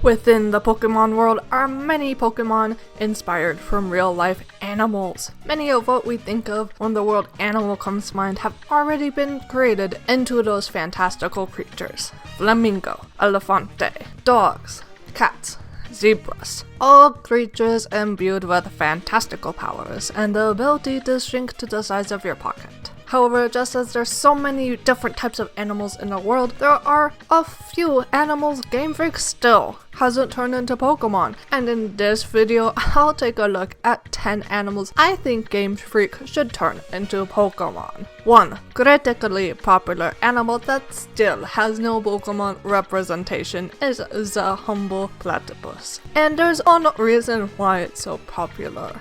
Within the Pokemon world are many Pokemon inspired from real-life animals. Many of what we think of when the word animal comes to mind have already been created into those fantastical creatures. Flamingo, elefante, dogs, cats, zebras. All creatures imbued with fantastical powers and the ability to shrink to the size of your pocket. However, just as there's so many different types of animals in the world, there are a few animals Game Freak still hasn't turned into Pokemon. And in this video, I'll take a look at 10 animals I think Game Freak should turn into Pokemon. 1. Critically popular animal that still has no Pokemon representation is the humble platypus. And there's one reason why it's so popular.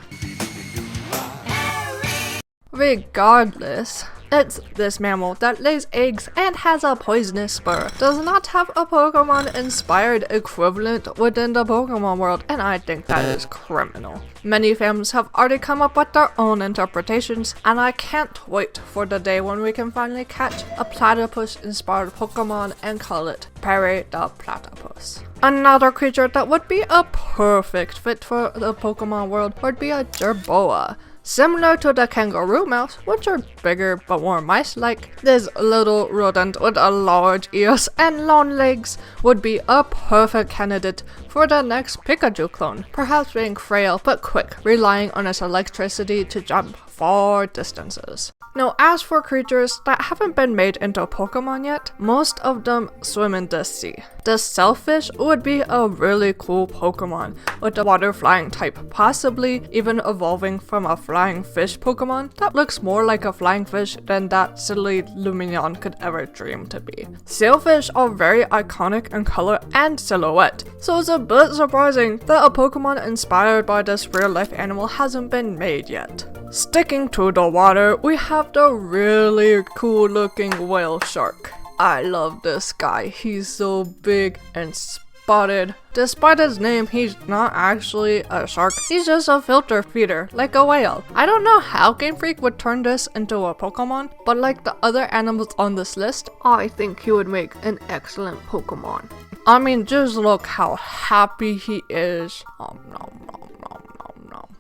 Regardless, it's this mammal that lays eggs and has a poisonous spur, does not have a Pokemon inspired equivalent within the Pokemon world, and I think that is criminal. Many fans have already come up with their own interpretations, and I can't wait for the day when we can finally catch a platypus inspired Pokemon and call it Perry the Platypus. Another creature that would be a perfect fit for the Pokemon world would be a Jerboa. Similar to the kangaroo mouse, which are bigger but more mice-like, this little rodent with a large ears and long legs would be a perfect candidate for the next Pikachu clone, perhaps being frail but quick, relying on its electricity to jump far distances. Now, as for creatures that haven't been made into Pokemon yet, most of them swim in the sea. The shellfish would be a really cool Pokemon, with a water flying type, possibly even evolving from a flying fish Pokemon that looks more like a flying fish than that silly Lumineon could ever dream to be. Sailfish are very iconic in color and silhouette, so it's a bit surprising that a Pokemon inspired by this real-life animal hasn't been made yet. Sticking to the water, we have the really cool looking whale shark. I love this guy, he's so big and spotted. Despite his name, he's not actually a shark, he's just a filter feeder, like a whale. I don't know how Game Freak would turn this into a Pokemon, but like the other animals on this list, I think he would make an excellent Pokemon. I mean, just look how happy he is.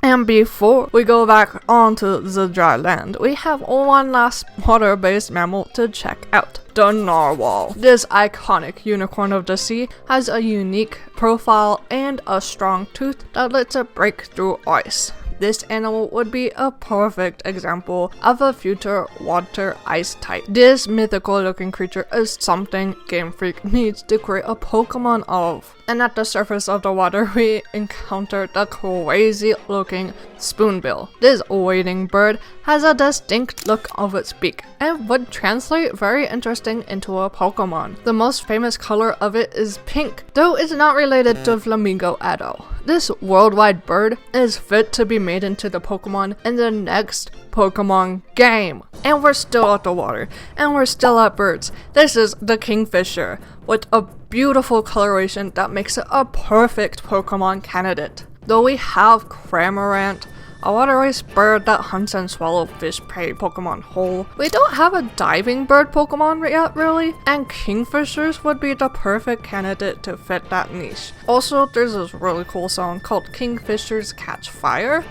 And before we go back onto the dry land, we have one last water-based mammal to check out. The narwhal. This iconic unicorn of the sea has a unique profile and a strong tooth that lets it break through ice. This animal would be a perfect example of a future water ice type. This mythical looking creature is something Game Freak needs to create a Pokemon of. And at the surface of the water, we encounter the crazy looking spoonbill. This wading bird has a distinct look of its beak and would translate very interesting into a Pokemon. The most famous color of it is pink, though it's not related to Flamigo at all. This worldwide bird is fit to be made into the Pokemon in the next Pokemon game. And we're still at the water, and we're still at birds. This is the Kingfisher, with a beautiful coloration that makes it a perfect Pokemon candidate. Though we have Cramorant, a water-ice bird that hunts and swallows fish prey Pokemon whole, we don't have a diving bird Pokemon yet really, and Kingfishers would be the perfect candidate to fit that niche. Also, there's this really cool song called Kingfishers Catch Fire,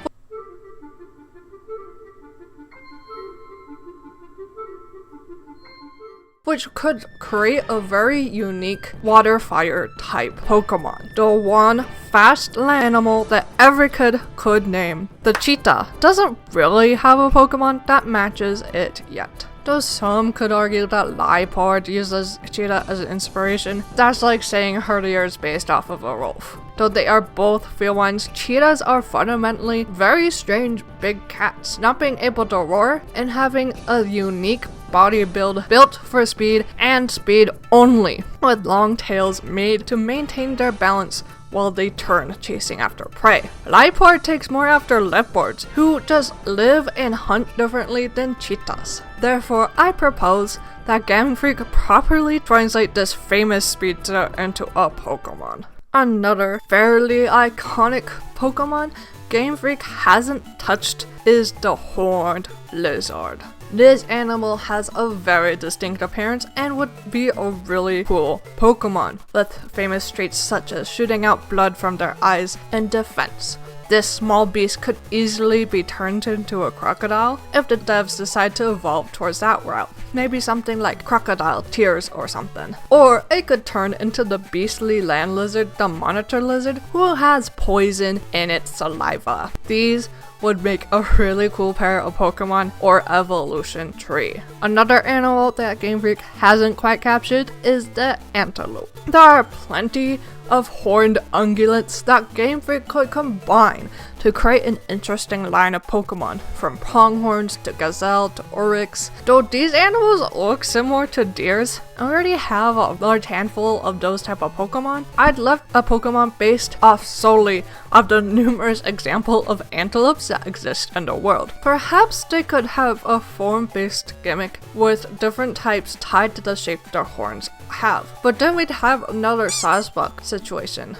which could create a very unique water fire type Pokemon. The one fast land animal that every kid could name. The cheetah doesn't really have a Pokemon that matches it yet. Though some could argue that Liepard uses cheetah as an inspiration, that's like saying Herdier is based off of a wolf. Though they are both felines, cheetahs are fundamentally very strange big cats, not being able to roar and having a unique body build built for speed and speed only, with long tails made to maintain their balance while they turn chasing after prey. Liepard takes more after leopards, who just live and hunt differently than cheetahs. Therefore, I propose that Game Freak properly translate this famous speedster into a Pokemon. Another fairly iconic Pokemon Game Freak hasn't touched is the horned lizard. This animal has a very distinct appearance and would be a really cool Pokemon, with famous traits such as shooting out blood from their eyes and defense. This small beast could easily be turned into a crocodile if the devs decide to evolve towards that route. Maybe something like Crocodile Tears or something. Or it could turn into the beastly land lizard, the monitor lizard, who has poison in its saliva. These would make a really cool pair of Pokemon or evolution tree. Another animal that Game Freak hasn't quite captured is the antelope. There are plenty of horned ungulates that Game Freak could combine to create an interesting line of Pokemon, from pronghorns to gazelle to oryx. Though these animals look similar to deers, I already have a large handful of those type of Pokemon. I'd love a Pokemon based off solely of the numerous examples of antelopes that exist in the world. Perhaps they could have a form-based gimmick with different types tied to the shape their horns have. But then we'd have another Sasquatch situation.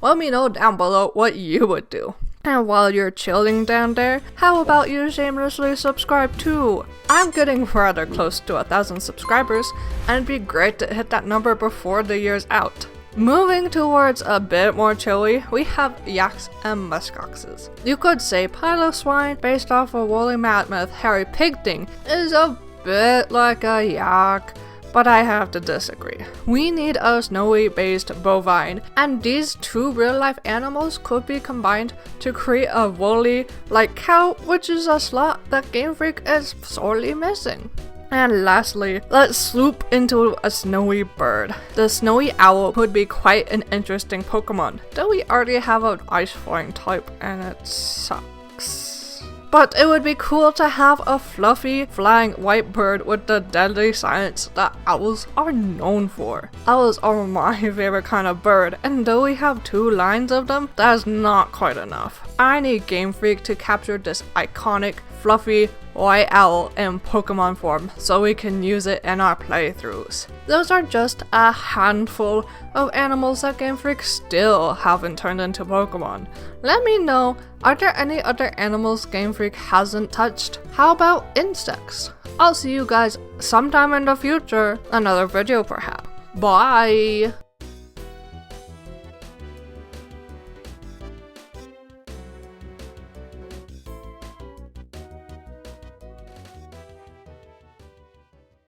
Let me know down below what you would do. And while you're chilling down there, how about you shamelessly subscribe too? I'm getting rather close to 1,000 subscribers, and it'd be great to hit that number before the year's out. Moving towards a bit more chilly, we have yaks and muskoxes. You could say Piloswine, based off a woolly mammoth hairy pig thing, is a bit like a yak, but I have to disagree. We need a snowy based bovine, and these two real life animals could be combined to create a woolly like cow, which is a slot that Game Freak is sorely missing. And lastly, let's swoop into a snowy bird. The snowy owl would be quite an interesting Pokemon, though we already have an ice flying type and it sucks. But it would be cool to have a fluffy, flying white bird with the deadly silence that owls are known for. Owls are my favorite kind of bird, and though we have 2 lines of them, that's not quite enough. I need Game Freak to capture this iconic, fluffy, white owl in Pokemon form so we can use it in our playthroughs. Those are just a handful of animals that Game Freak still haven't turned into Pokemon. Let me know, are there any other animals Game Freak hasn't touched? How about insects? I'll see you guys sometime in the future, another video perhaps. Bye!